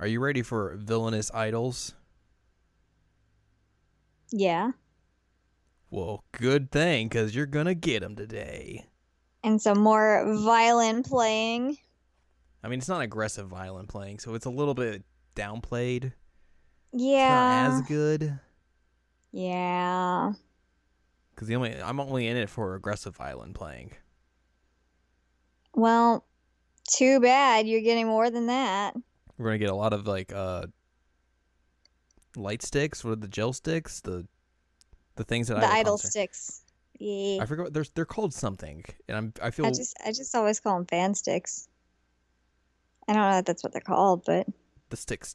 Are you ready for villainous idols? Yeah. Well, good thing, because you're going to get them today. And some more violin playing. I mean, it's not aggressive violin playing, so it's a little bit downplayed. It's not as Yeah. good. Yeah. Because I'm only in it for aggressive violin playing. Well, too bad. You're getting more than that. We're going to get a lot of, light sticks. What are the gel sticks? The things that The idol idol concert. sticks. Yeah. I forgot. They're called something, and I I feel just always call them fan sticks. I don't know if that's what they're called, but the sticks.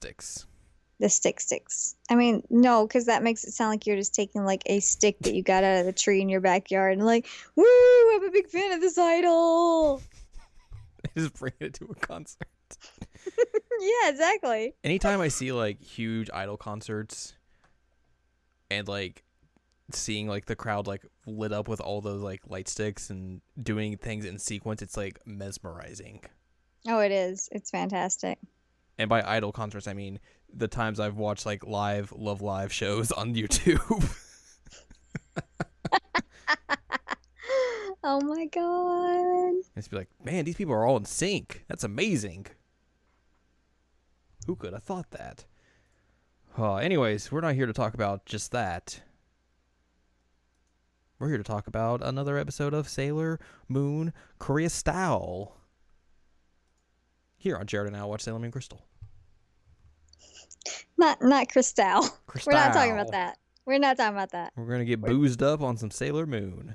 the sticks. I mean, no, because that makes it sound like you're just taking like a stick that you got out of the tree in your backyard and like, woo, I'm a big fan of this idol. Just bring it to a concert. Yeah, exactly. Anytime I see like huge idol concerts, and like seeing like the crowd like lit up with all those like light sticks and doing things in sequence, it's like mesmerizing. Oh, it is. It's fantastic. And by idol concerts, I mean the times I've watched like live Love Live shows on YouTube. Oh my God. It's be like, man, these people are all in sync. That's amazing. Who could have thought that? Anyways, we're not here to talk about just that. We're here to talk about another episode of Sailor Moon Crystal. Here on Jared and I Watch Sailor Moon Crystal. Not Crystal. Crystal. We're not talking about that. We're not talking about that. We're going to get boozed up on some Sailor Moon.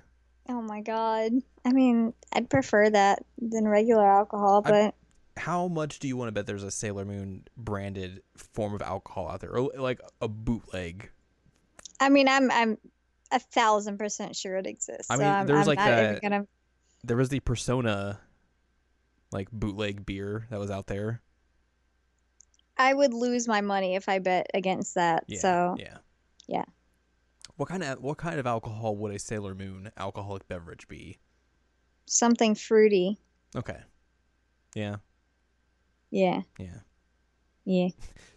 Oh my God. I mean, I'd prefer that than regular alcohol, but How much do you want to bet there's a Sailor Moon branded form of alcohol out there? Or like a bootleg? I mean, I'm 1,000% sure it exists. I mean, so there was I'm like not that. even gonna... There was the Persona like bootleg beer that was out there. I would lose my money if I bet against that. Yeah, so yeah. What kind of alcohol would a Sailor Moon alcoholic beverage be? Something fruity. Okay. Yeah. Yeah.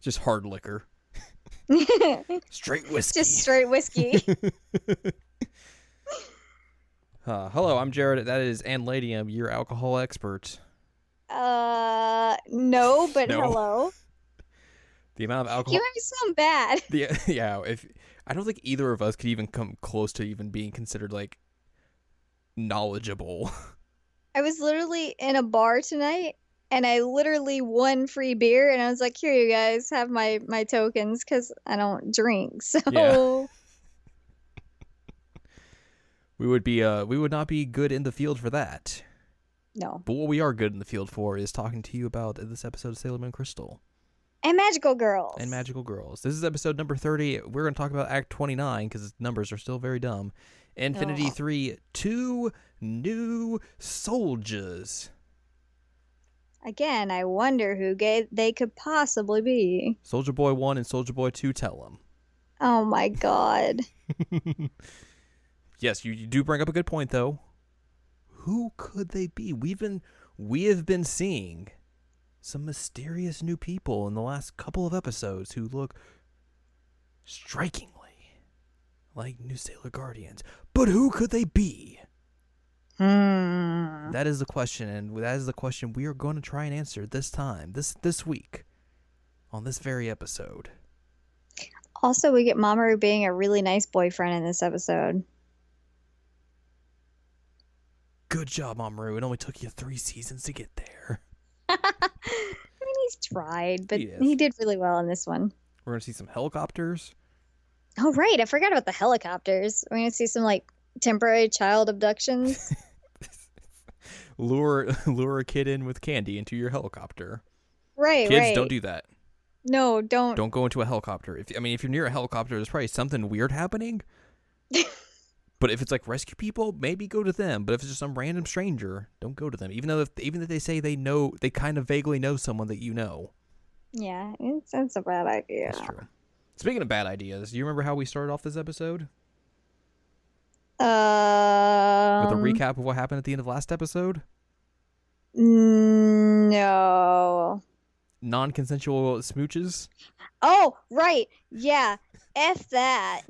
Just hard liquor. Straight whiskey. Just straight whiskey. Hello, I'm Jared. That is Anne Ladyem, your alcohol expert. No, but No. hello. The amount of alcohol. You might sound bad. Yeah. If I don't think either of us could even come close to even being considered like knowledgeable. I was literally in a bar tonight and I literally won free beer and I was like, here you guys have my tokens because I don't drink. So Yeah. We would not be good in the field for that. No. But what we are good in the field for is talking to you about this episode of Sailor Moon Crystal. And magical girls. And magical girls. This is episode number 30. We're going to talk about Act 29 because numbers are still very dumb. Infinity 3, 2 new soldiers. Again, I wonder who they could possibly be. Soldier Boy 1 and Soldier Boy 2, tell them. Oh my God. Yes, you do bring up a good point, though. Who could they be? We have been seeing some mysterious new people in the last couple of episodes who look strikingly like new Sailor Guardians. But who could they be? That is the question, and that is the question we are going to try and answer this time, this week, on this very episode. Also, we get Mamoru being a really nice boyfriend in this episode. Good job, Mamoru. It only took you 3 seasons to get there. I mean, he's tried, but Yes. he did really well in this one. We're going to see some helicopters. Oh, right. I forgot about the helicopters. We're going to see some, like, temporary child abductions. Lure a kid in with candy into your helicopter. Right, Kids, right. don't do that. No, don't. Don't go into a helicopter. If you're near a helicopter, there's probably something weird happening. But if it's like rescue people, maybe go to them. But if it's just some random stranger, don't go to them. Even if they say they kind of vaguely know someone that you know. Yeah, it's a bad idea. That's true. Speaking of bad ideas, do you remember how we started off this episode? With a recap of what happened at the end of last episode? No. non-consensual smooches. Oh, right. Yeah. F that.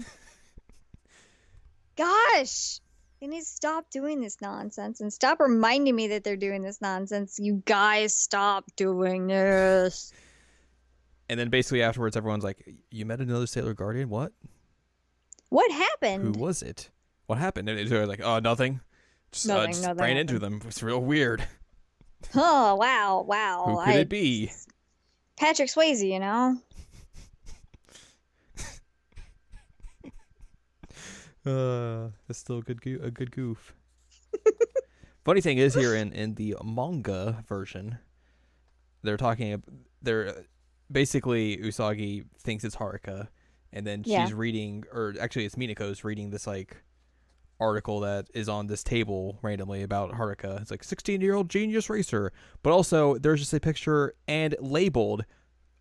Gosh. They need to stop doing this nonsense and stop reminding me that they're doing this nonsense. You guys, stop doing this. And then basically afterwards, everyone's like, "You met another Sailor Guardian? What? What Who happened? was it? What happened?" And they're like, "Oh, nothing. Just Nothing ran into happened. them. It's real weird. Oh, wow. Who could it be?" Patrick Swayze, you know? That's still a good goof. Funny thing is, here in the manga version, they're basically Usagi thinks it's Haruka, and then Yeah. she's reading, or actually it's Minako's reading this like article that is on this table randomly about Haruka. It's like 16-year-old genius racer, but also there's just a picture and labeled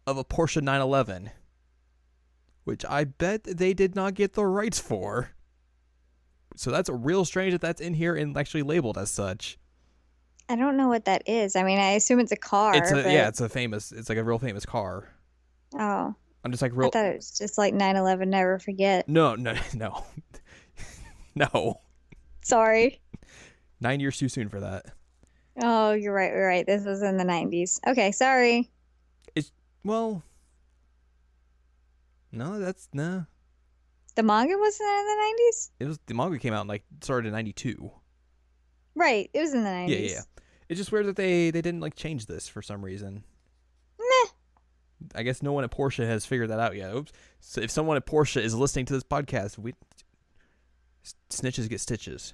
of a Porsche 911, which I bet they did not get the rights for. So that's real strange that that's in here and actually labeled as such. I don't know what that is. I mean, I assume it's a car. It's but... it's like a real famous car. Oh. I'm just like I thought it was just like 9/11, never forget. No. No. Sorry. 9 years too soon for that. Oh, you're right. This was in the 90s. Okay, sorry. Well, no, that's no. The manga wasn't in the 90s? It was, the manga came out started in 92. Right, it was in the 90s. Yeah. It's just weird that they didn't like change this for some reason. Meh. I guess no one at Porsche has figured that out yet. Oops. So if someone at Porsche is listening to this podcast, snitches get stitches.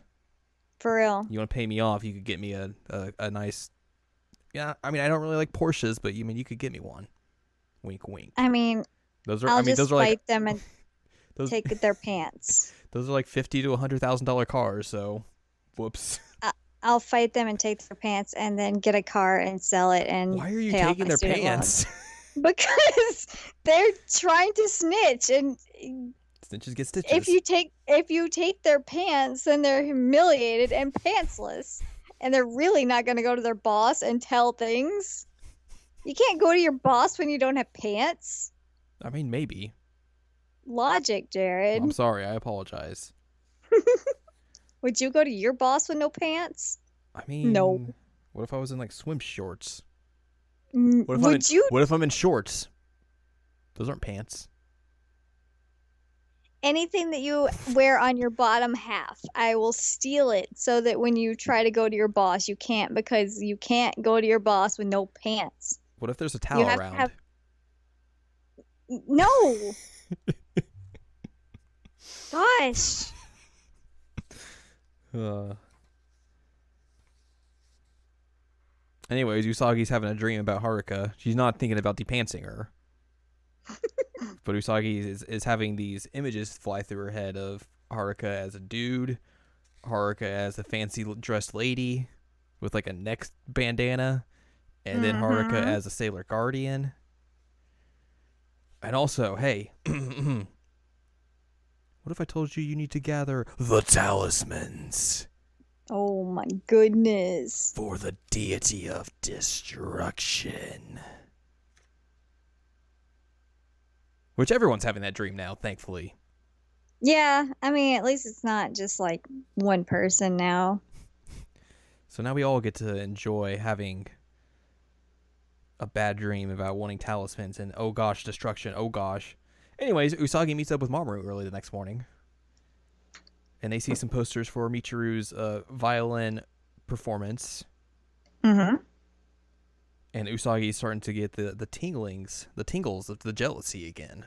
For real. You want to pay me off, you could get me a nice... Yeah, I mean, I don't really like Porsches, but you could get me one. Wink, wink. I mean, those are fight like, them and take their pants. Those are like $50,000 to $100,000 cars, so whoops. I'll fight them and take their pants and then get a car and sell it and why are you pay off taking my their student pants? loans. Because they're trying to snitch, and snitches get stitches. If you take their pants, then they're humiliated and pantsless, and they're really not going to go to their boss and tell things. You can't go to your boss when you don't have pants. I mean, maybe. Logic, Jared. I'm sorry. I apologize. Would you go to your boss with no pants? I mean, no. What if I was in like swim shorts? What if I'm in shorts? Those aren't pants. Anything that you wear on your bottom half, I will steal it so that when you try to go to your boss, you can't, because you can't go to your boss with no pants. What if there's a towel around? No. Gosh. Anyways, Usagi's having a dream about Haruka. She's not thinking about depantsing her. But Usagi is having these images fly through her head of Haruka as a dude, Haruka as a fancy dressed lady with like a neck bandana, and then Haruka as a Sailor Guardian. And also, hey, what if I told you need to gather the talismans? Oh my goodness. For the deity of destruction. Which everyone's having that dream now, thankfully. Yeah, I mean, at least it's not just like one person now. So now we all get to enjoy having a bad dream about wanting talismans and oh gosh, destruction, oh gosh. Anyways, Usagi meets up with Mamoru early the next morning. And they see some posters for Michiru's violin performance. Mm-hmm. And Usagi's starting to get the tingles of the jealousy again.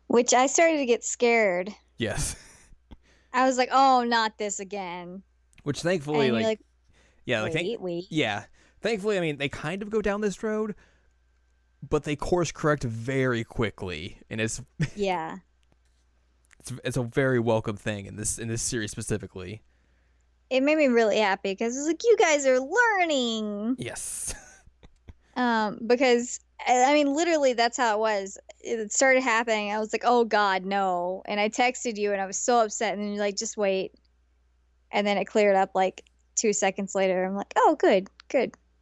Which I started to get scared. Yes. I was like, oh, not this again. Which thankfully, wait. Yeah. Thankfully, I mean, they kind of go down this road, but they course correct very quickly. And it's yeah. It's a very welcome thing in this series specifically. It made me really happy because it's like, you guys are learning. Yes. Because I mean, literally, that's how it was. It started happening. I was like, oh God, no. And I texted you and I was so upset. And then you're like, just wait. And then it cleared up like 2 seconds later. I'm like, oh, good.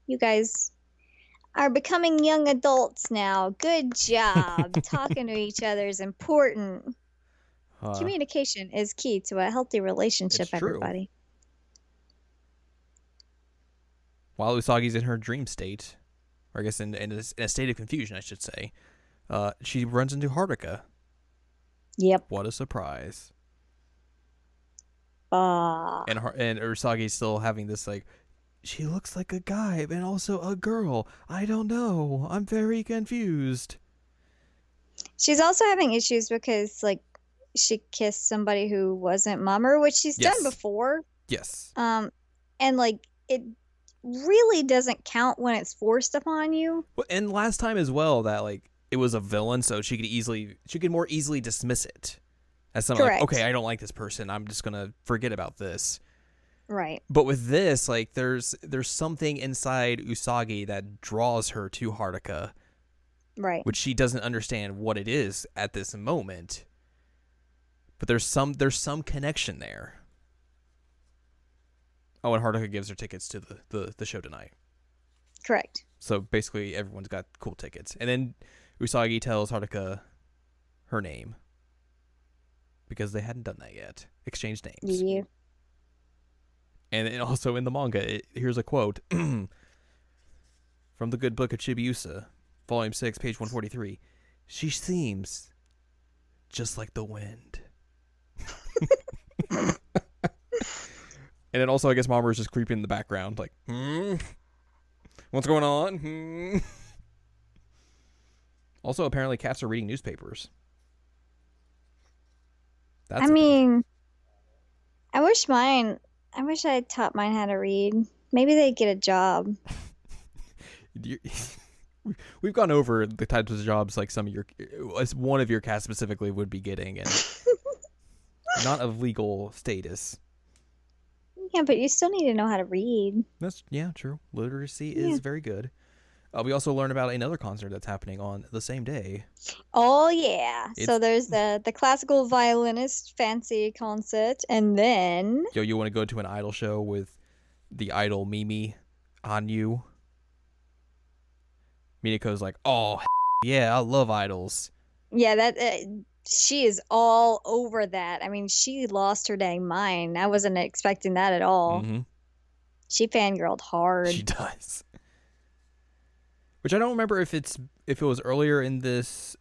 You guys are becoming young adults now. Good job. Talking to each other is important. Communication is key to a healthy relationship, It's true. everybody. While Usagi's in her dream state, or I guess in a state of confusion, I should say, she runs into Haruka. Yep. What a surprise. And Usagi's still having this, like, she looks like a guy and also a girl. I don't know. I'm very confused. She's also having issues because, like, she kissed somebody who wasn't Mummer, which she's done before. Yes. And, like, it really doesn't count when it's forced upon you. And last time as well, that, like, it was a villain, so she could more easily dismiss it as something like, okay, I don't like this person. I'm just going to forget about this. Right. But with this, like, there's something inside Usagi that draws her to Haruka. Right. Which she doesn't understand what it is at this moment. But there's some connection there. Oh, and Haruka gives her tickets to the show tonight. Correct. So basically everyone's got cool tickets. And then Usagi tells Haruka her name. Because they hadn't done that yet. Exchanged names. Yeah. And also in the manga, here's a quote from the good book of Chibi-Usa, Volume 6, page 143. She seems just like the wind. And then also, I guess Mamoru's just creeping in the background, like, what's going on? Also, apparently cats are reading newspapers. I mean, I wish I taught mine how to read. Maybe they'd get a job. We've gone over the types of jobs like one of your cats specifically would be getting, and not of legal status. Yeah, but you still need to know how to read. Yeah, true. Literacy is very good. We also learn about another concert that's happening on the same day. Oh, yeah. So there's the classical violinist fancy concert, and then... You want to go to an idol show with the idol Mimi on you? Minako's like, oh, yeah, I love idols. Yeah, that she is all over that. I mean, she lost her dang mind. I wasn't expecting that at all. Mm-hmm. She fangirled hard. She does. Which I don't remember if it was earlier in this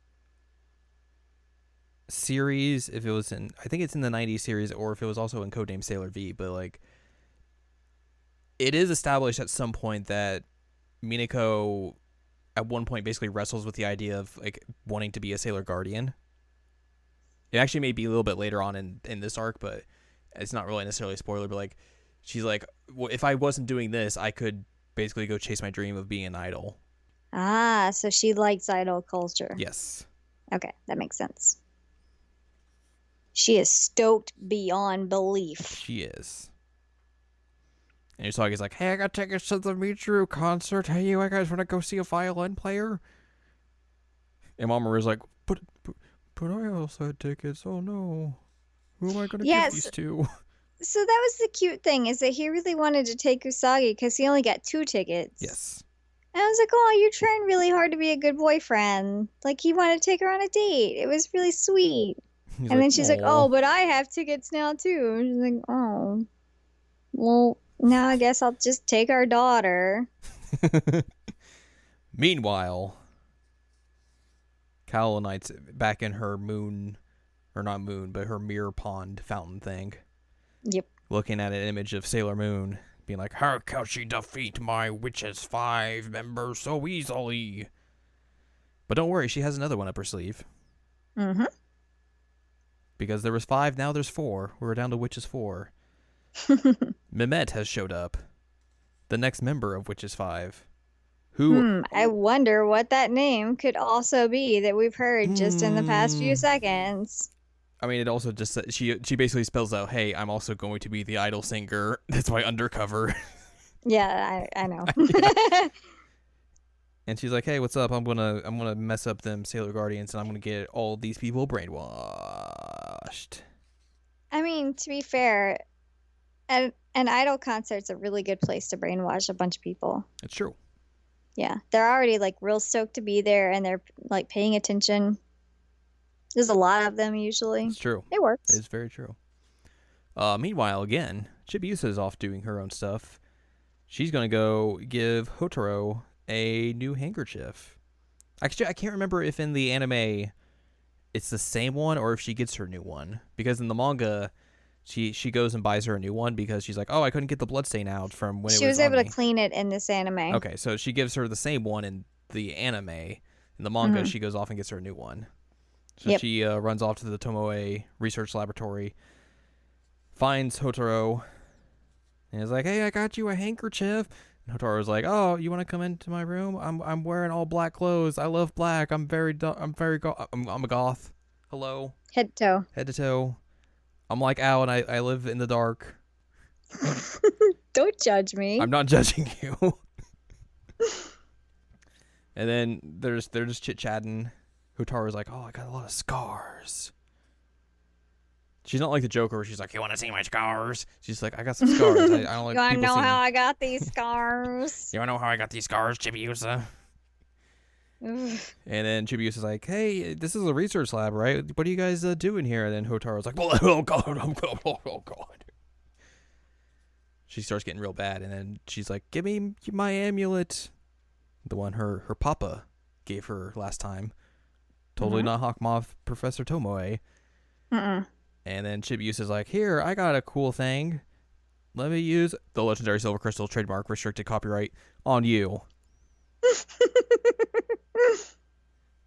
series, I think it's in the 90s series, or if it was also in Codename Sailor V, but like it is established at some point that Minako at one point basically wrestles with the idea of like wanting to be a Sailor Guardian. It actually may be a little bit later on in this arc, but it's not really necessarily a spoiler, but like she's like, well, if I wasn't doing this, I could basically go chase my dream of being an idol. Ah, so she likes idol culture. Yes. Okay, that makes sense. She is stoked beyond belief. She is. And Usagi's like, hey, I got tickets to the Michiru concert. Hey, you guys want to go see a violin player? And Mamoru's like, but I also had tickets. Oh, no. Who am I going to give these to? So that was the cute thing, is that he really wanted to take Usagi because he only got 2 tickets. Yes. And I was like, oh, you're trying really hard to be a good boyfriend. Like, he wanted to take her on a date. It was really sweet. And then she's like, oh, but I have tickets now, too. And she's like, oh. Well, now I guess I'll just take our daughter. Meanwhile, Kaolinite's back in her her mirror pond fountain thing. Yep. Looking at an image of Sailor Moon, being like, how can she defeat my Witches 5 members so easily? But don't worry, she has another one up her sleeve. Mm-hmm. Because there was 5, now there's 4. We're down to Witches 4. Mehmet has showed up. The next member of Witches 5. Who... I wonder what that name could also be that we've heard just in the past few seconds. I mean, it also just... She basically spells out, hey, I'm also going to be the idol singer. That's my undercover. Yeah, I know. And she's like, hey, what's up? I'm gonna mess up them Sailor Guardians, and I'm gonna get all these people brainwashed. I mean, to be fair, an idol concert's a really good place to brainwash a bunch of people. It's true. Yeah, they're already like real stoked to be there, and they're like paying attention. There's a lot of them usually. It's true. It works. It's very true. Meanwhile, again, Chibi-Usa is off doing her own stuff. She's going to go give Hotaro a new handkerchief. Actually, I can't remember if in the anime it's the same one or if she gets her new one. Because in the manga, she goes and buys her a new one because she's like, oh, I couldn't get the bloodstain out from when She it was was on able to me. clean it in this anime. Okay, so she gives her the same one in the anime. In the manga, she goes off and gets her a new one. So she runs off to the Tomoe research laboratory, finds Hotaro, and is like, "Hey, I got you a handkerchief." And Hotaro's like, "Oh, you want to come into my room? I'm wearing all black clothes. I love black. I'm a goth. Hello, Head to toe. head to toe. I'm like Al, and I live in the dark. Don't judge me. I'm not judging you." And then they're just chit chatting. Hotaro's like, "Oh, I got a lot of scars." She's not like the Joker where she's like, "You want to see my scars?" She's like, "I got some scars. I don't like You want to people know seeing how them." I got these scars? You want to know how I got these scars, Chibi-Usa? And then Chibi-Usa's like, "Hey, this is a research lab, right? What are you guys doing here?" And then Hotaro's like, "Oh God, oh God." She starts getting real bad, and then she's like, "Give me my amulet." The one her papa gave her last time. Totally not Hawkmoth Professor Tomoe. Mm-mm. And then Chibi-Usa's like, "Here, I got a cool thing. Let me use the legendary silver crystal trademark restricted copyright on you."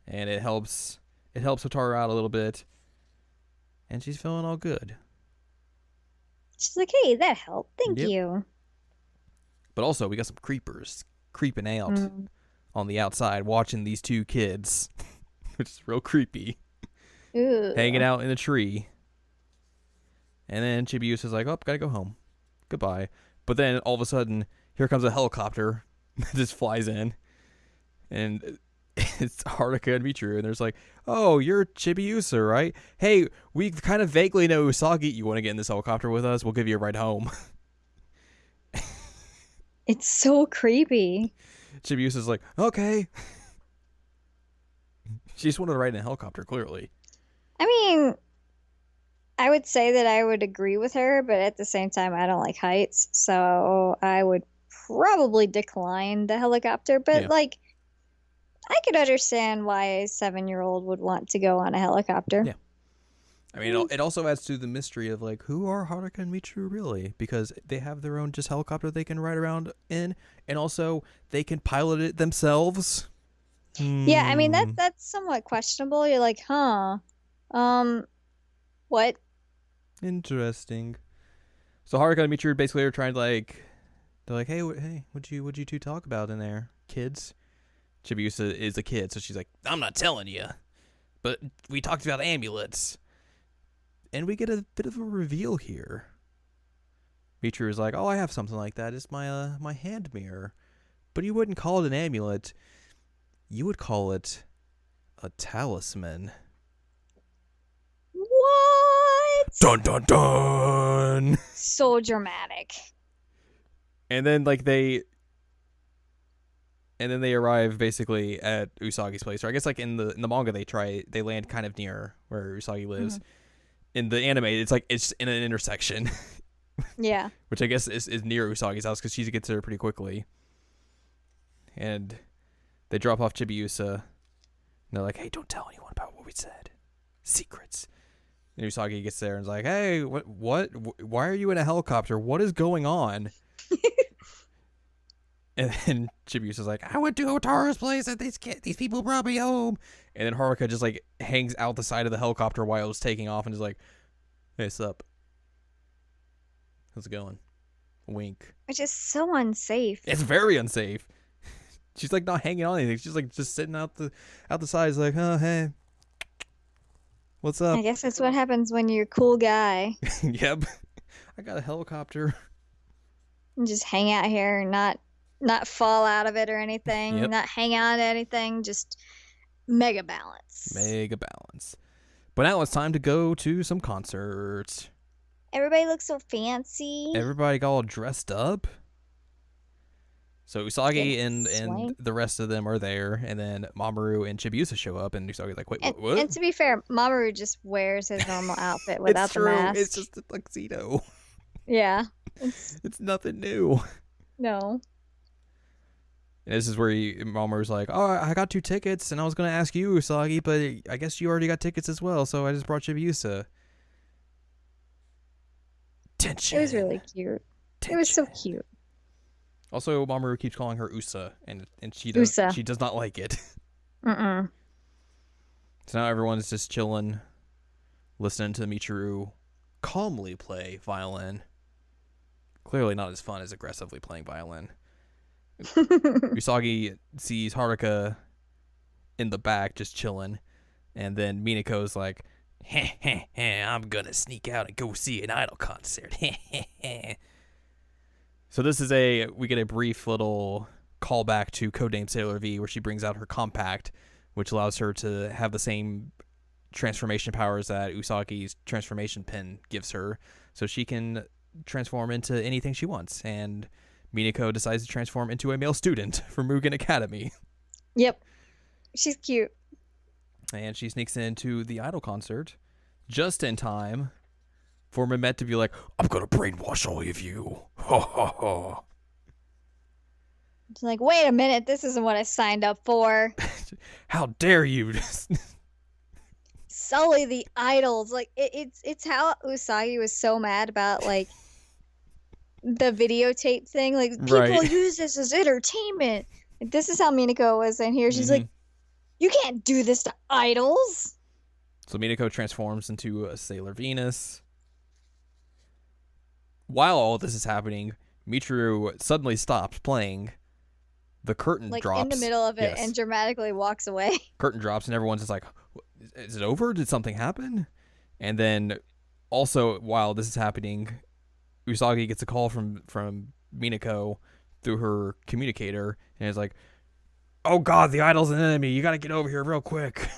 And it helps Hotaru out a little bit. And she's feeling all good. She's like, hey, that helped. Thank you. But also, we got some creepers creeping out on the outside watching these two kids, which is real creepy. Ooh. Hanging out in a tree. And then Chibi-Usa's like, "Oh, gotta go home. Goodbye." But then all of a sudden, here comes a helicopter that just flies in. And it's Haruka and Michiru. And there's like, "Oh, you're Chibi-Usa, right? Hey, we kind of vaguely know Usagi. You want to get in this helicopter with us? We'll give you a ride home." It's so creepy. Chibi-Usa's like, "Okay." She just wanted to ride in a helicopter, clearly. I mean, I would say that I would agree with her, but at the same time, I don't like heights, so I would probably decline the helicopter. But like, I could understand why a 7-year-old would want to go on a helicopter. Yeah. I mean, it also adds to the mystery of like, who are Haruka and Michiru really? Because they have their own just helicopter they can ride around in, and also they can pilot it themselves. Yeah, I mean that's somewhat questionable. You're like, huh, what? Interesting. So Haruka and Michiru basically are trying to like, they're like, hey, what'd you two talk about in there, kids? Chibi-Usa is a kid, so she's like, "I'm not telling you, but we talked about amulets." And we get a bit of a reveal here. Michiru is like, "Oh, I have something like that. It's my my hand mirror. But you wouldn't call it an amulet. You would call it a talisman." What? Dun dun dun. So dramatic. And then they arrive basically at Usagi's place. Or I guess like in the manga they land kind of near where Usagi lives. In the anime, it's like it's in an intersection. Yeah. Which I guess is near Usagi's house because she gets there pretty quickly. And they drop off Chibi-Usa. And they're like, "Hey, don't tell anyone about what we said. Secrets." And Usagi gets there and is like, "Hey, what? Why are you in a helicopter? What is going on?" And then Chibi-Usa's like, "I went to Hotaro's place and these people brought me home." And then Haruka just like hangs out the side of the helicopter while it was taking off and is like, "Hey, sup? How's it going?" Wink. Which is so unsafe. It's very unsafe. She's like not hanging on anything. She's like just sitting out the side. Is like, "Oh, hey, what's up?" I guess that's what happens when you're a cool guy. Yep. "I got a helicopter." And just hang out here and not fall out of it or anything. Yep. Not hang on to anything. Just mega balance. Mega balance. But now it's time to go to some concerts. Everybody looks so fancy. Everybody got all dressed up. So Usagi and Swank. the rest of them are there, and then Mamoru and Chibi-Usa show up, and Usagi's like, wait, what? And to be fair, Mamoru just wears his normal outfit It's without the true. mask. It's just a tuxedo. Yeah. It's nothing new. No. And this is where Mamoru's like, oh, I got 2 tickets, and I was going to ask you, Usagi, but I guess you already got tickets as well, so I just brought Chibi-Usa. Tension. It was really cute. It was so cute. Also, Mamoru keeps calling her Usa, and she does not like it. Mm-mm. So now everyone's just chilling, listening to Michiru calmly play violin. Clearly not as fun as aggressively playing violin. Usagi sees Haruka in the back just chilling, and then Minako's like, I'm gonna sneak out and go see an idol concert. So this is we get a brief little callback to Codename Sailor V, where she brings out her compact, which allows her to have the same transformation powers that Usagi's transformation pin gives her, so she can transform into anything she wants. And Minako decides to transform into a male student from Mugen Academy. Yep. She's cute. And she sneaks into the idol concert just in time for Mehmet to be like, I'm going to brainwash all of you. Ha ha ha. She's like, wait a minute, this isn't what I signed up for. How dare you? Sully the idols. Like, it's how Usagi was so mad about, like, the videotape thing. Like, people use this as entertainment. Like, this is how Minako was in here. She's like, you can't do this to idols. So Minako transforms into a Sailor Venus. While all this is happening, Michiru suddenly stops playing. The curtain drops. In the middle of it, and dramatically walks away. Curtain drops, and everyone's just like, is it over? Did something happen? And then, also, while this is happening, Usagi gets a call from Minako through her communicator, and is like, oh god, the idol's an enemy. You gotta get over here real quick.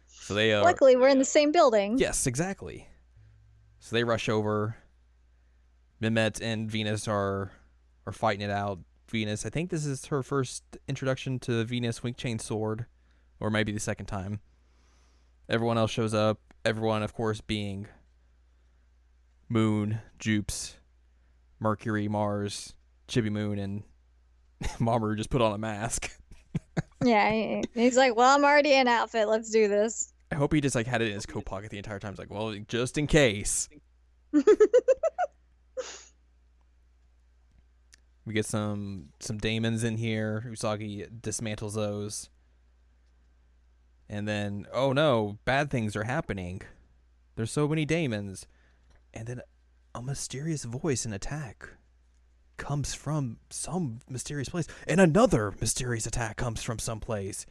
So they luckily, we're in the same building. Yes, exactly. So they rush over. Mehmet and Venus are fighting it out. Venus, I think this is her first introduction to Venus Wink Chain Sword, or maybe the second time. Everyone else shows up. Everyone, of course, being Moon, Jupes, Mercury, Mars, Chibi Moon, and Mamoru just put on a mask. Yeah, he's like, well, I'm already in outfit. Let's do this. I hope he just like had it in his coat pocket the entire time. He's like, well, just in case. We get some daemons in here. Usagi dismantles those. And then, oh no, bad things are happening. There's so many daemons. And then a mysterious voice and attack comes from some mysterious place. And another mysterious attack comes from some place.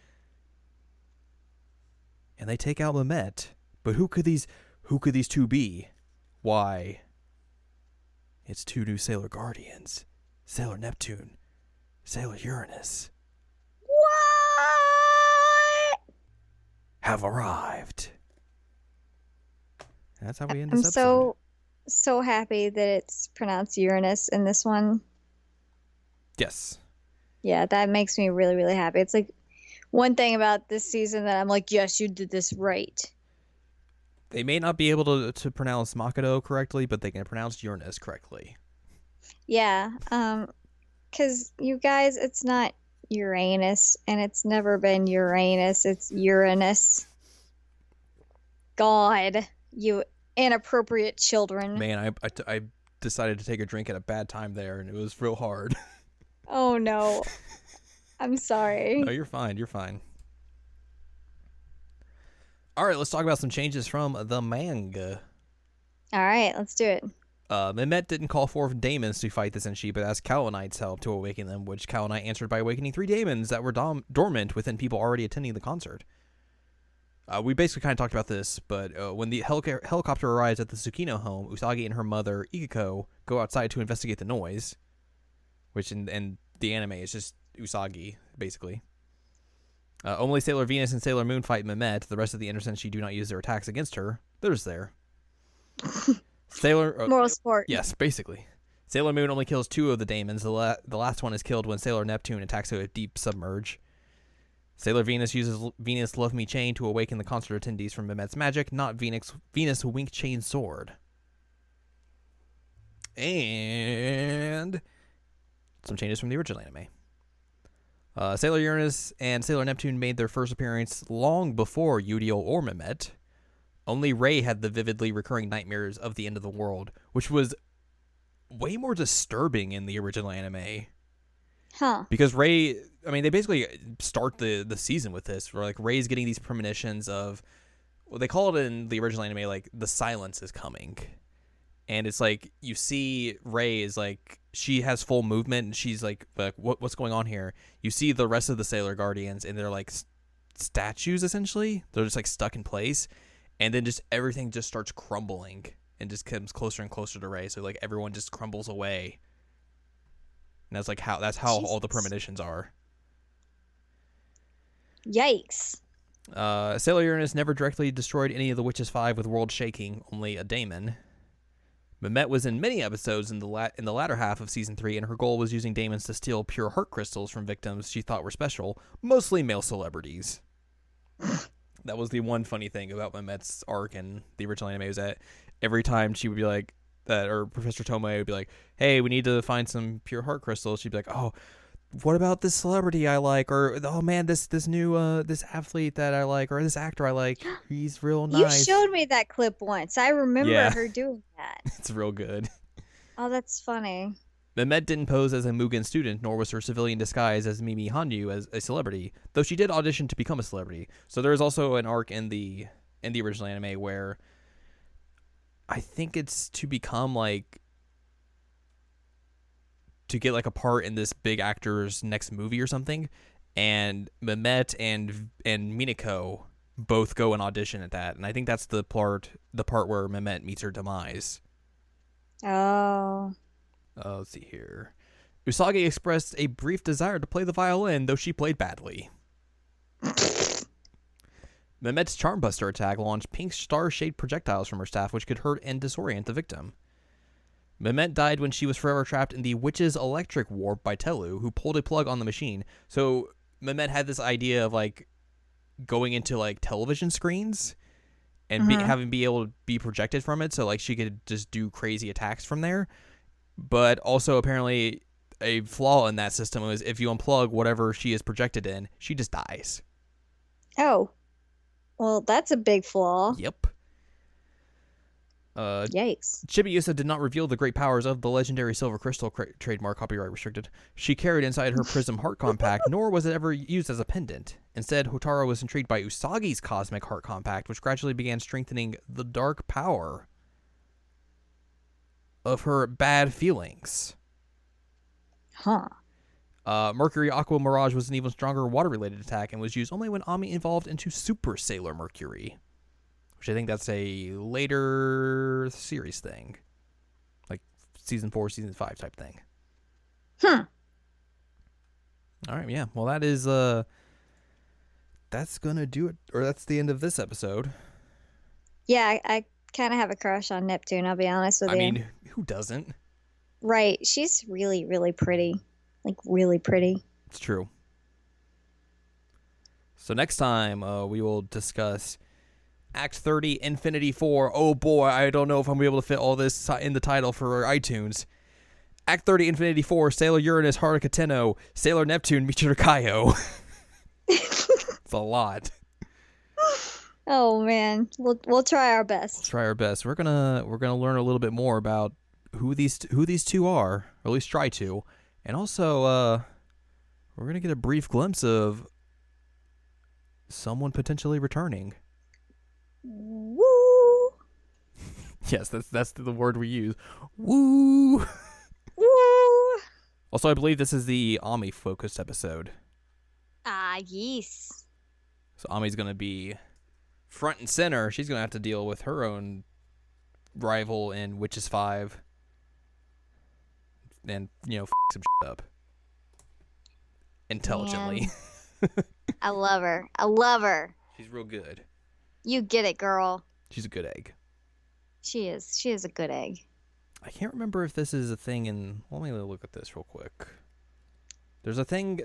And they take out Mehmet. But who could these 2 be? Why? It's 2 new Sailor Guardians. Sailor Neptune, Sailor Uranus. What? Have arrived. That's how we end this episode. I'm so happy that it's pronounced Uranus in this one. Yes. Yeah, that makes me really, really happy. It's like one thing about this season that I'm like, yes, you did this right. They may not be able to pronounce Makoto correctly, but they can pronounce Uranus correctly. Yeah, because you guys, it's not Uranus, and it's never been Uranus, it's Uranus. God, you inappropriate children. Man, I decided to take a drink at a bad time there, and it was real hard. Oh, no. I'm sorry. No, you're fine, you're fine. All right, let's talk about some changes from the manga. All right, let's do it. Mehmet didn't call 4 daemons to fight the Senshi, but asked Kaolinite's help to awaken them, which Kaolinite answered by awakening 3 daemons that were dormant within people already attending the concert. We basically kind of talked about this, but when the helicopter arrives at the Tsukino home, Usagi and her mother, Ikiko, go outside to investigate the noise, which in the anime is just Usagi, basically. Only Sailor Venus and Sailor Moon fight Mehmet. The rest of the Inner Senshi do not use their attacks against her. They're just there. Moral support. Yes, basically. Sailor Moon only kills 2 of the daemons. The last one is killed when Sailor Neptune attacks a deep submerge. Sailor Venus uses Venus Love Me Chain to awaken the concert attendees from Mehmet's magic, not Venus Wink Chain Sword. And some changes from the original anime. Sailor Uranus and Sailor Neptune made their first appearance long before Udiel or Mehmet. Only Rei had the vividly recurring nightmares of the end of the world, which was way more disturbing in the original anime. Huh. Because Rei, I mean, they basically start the season with this, where like Rei's getting these premonitions of, well, they call it in the original anime like the silence is coming. And it's like you see Rei is like, she has full movement and she's like what's going on here? You see the rest of the Sailor Guardians and they're like statues essentially. They're just like stuck in place. And then just everything just starts crumbling and just comes closer and closer to Rei. So like everyone just crumbles away. And that's like how all the premonitions are. Yikes. Sailor Uranus never directly destroyed any of the Witches 5 with world shaking, only a daemon. Mehmet was in many episodes in the latter half of season 3, and her goal was using daemons to steal pure heart crystals from victims she thought were special, mostly male celebrities. That was the one funny thing about Mehmet's arc in the original anime, was that every time she would be like, or Professor Tomoe would be like, hey, we need to find some pure heart crystals. She'd be like, oh, what about this celebrity I like? Or, oh man, this new this athlete that I like, or this actor I like, he's real nice. You showed me that clip once. I remember her doing that. It's real good. Oh, that's funny. Mehmet didn't pose as a Mugen student, nor was her civilian disguise as Mimi Hanyu as a celebrity, though she did audition to become a celebrity. So there is also an arc in the original anime where I think it's to become like, to get like a part in this big actor's next movie or something, and Mehmet and Minako both go and audition at that, and I think that's the part where Mehmet meets her demise. Oh. Let's see here. Usagi expressed a brief desire to play the violin, though she played badly. Mehmet's Charm Buster attack launched pink star-shaped projectiles from her staff, which could hurt and disorient the victim. Mehmet died when she was forever trapped in the Witch's Electric Warp by Telu, who pulled a plug on the machine. So Mehmet had this idea of like going into like television screens and having be able to be projected from it, so like she could just do crazy attacks from there. But also apparently a flaw in that system was if you unplug whatever she is projected in, she just dies. Oh. Well, that's a big flaw. Yep. Yikes. Chibi-Usa did not reveal the great powers of the legendary Silver Crystal trademark, copyright restricted, she carried inside her Prism Heart Compact, nor was it ever used as a pendant. Instead, Hotaru was intrigued by Usagi's Cosmic Heart Compact, which gradually began strengthening the dark power of her bad feelings. Huh. Mercury Aqua Mirage was an even stronger water-related attack and was used only when Ami evolved into Super Sailor Mercury, which I think that's a later series thing, like season 4, season 5 type thing. All right, yeah. Well, that is that's gonna do it, or that's the end of this episode. Yeah, I kind of have a crush on Neptune, I'll be honest with you. I mean, who doesn't? Right. She's really, really pretty. Like, really pretty. It's true. So next time, we will discuss Act 30, Infinity 4. Oh boy, I don't know if I'm going to be able to fit all this in the title for iTunes. Act 30, Infinity 4, Sailor Uranus, Haruka Tenno, Sailor Neptune, Michiru Kaio. It's a lot. Oh man, we'll try our best. Try our best. We're gonna learn a little bit more about who these two are, or at least try to, and also we're gonna get a brief glimpse of someone potentially returning. Woo! Yes, that's the word we use. Woo! Woo! Also, I believe this is the Ami focused episode. Ah, yes. So Ami's gonna be front and center. She's gonna have to deal with her own rival in Witches 5, and f some shit up intelligently. I love her. I love her. She's real good. You get it, girl. She's a good egg. She is. She is a good egg. I can't remember if this is a thing in. Let me look at this real quick. There's a thing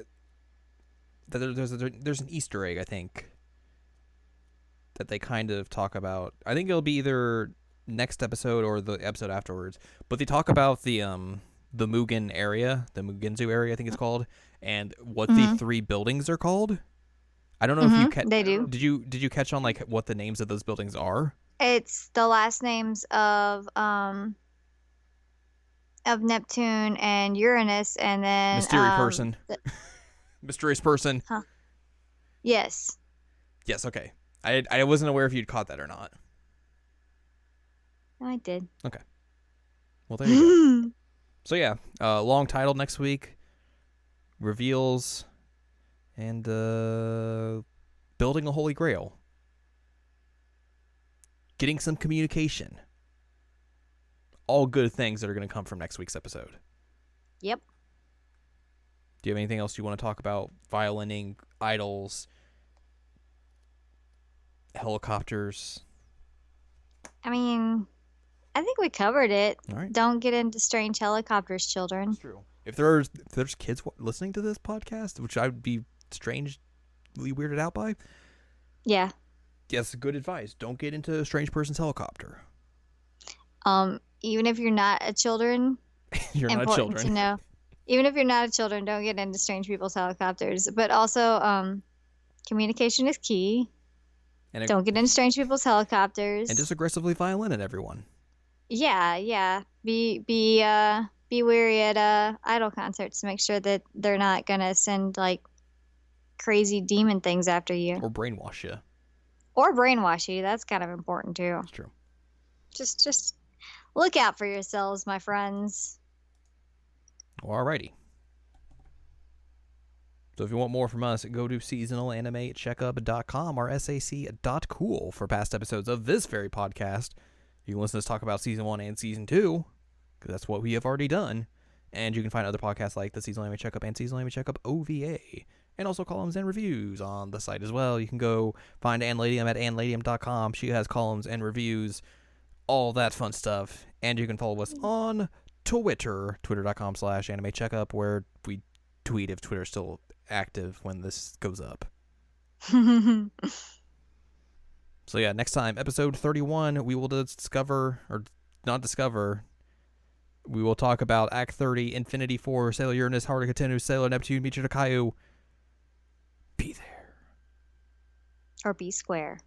that there's an Easter egg, I think, that they kind of talk about. I think it'll be either next episode or the episode afterwards. But they talk about the Mugen area, the Mugenzu area, I think it's called, and what the 3 buildings are called. I don't know if you they do. Did you catch on like what the names of those buildings are? It's the last names of Neptune and Uranus, and then Mysterious person. Huh. Yes. Yes. Okay. I wasn't aware if you'd caught that or not. I did. Okay. Well, there you go. So yeah, long title next week. Reveals and building a holy grail. Getting some communication. All good things that are going to come from next week's episode. Yep. Do you have anything else you want to talk about? Violining, idols, helicopters? I mean, I think we covered it. All right. Don't get into strange helicopters, children. That's true. If there's kids listening to this podcast, which I would be strangely weirded out by. Yeah. Yes, good advice. Don't get into a strange person's helicopter. Even if you're not a children, You're not important children. to know. Even if you're not a children, don't get into strange people's helicopters. But also, communication is key. And don't get into strange people's helicopters. And just aggressively violin at everyone. Yeah. Be wary at idol concerts to make sure that they're not gonna send like crazy demon things after you. Or brainwash you. Or brainwash you. That's kind of important too. That's true. Just look out for yourselves, my friends. Alrighty. So if you want more from us, go to seasonalanimecheckup.com or sac.cool for past episodes of this very podcast. You can listen to us talk about Season 1 and Season 2, because that's what we have already done. And you can find other podcasts like the Seasonal Anime Checkup and Seasonal Anime Checkup OVA, and also columns and reviews on the site as well. You can go find Anne Ladyem at anneladyem.com. She has columns and reviews, all that fun stuff. And you can follow us on Twitter, twitter.com/anime checkup, where we tweet if Twitter's still active when this goes up. So yeah, next time, episode 31, we will we will talk about Act 30, Infinity 4, Sailor Uranus, Haruka Tenu, Sailor Neptune, Michiru. Be there. Or be square.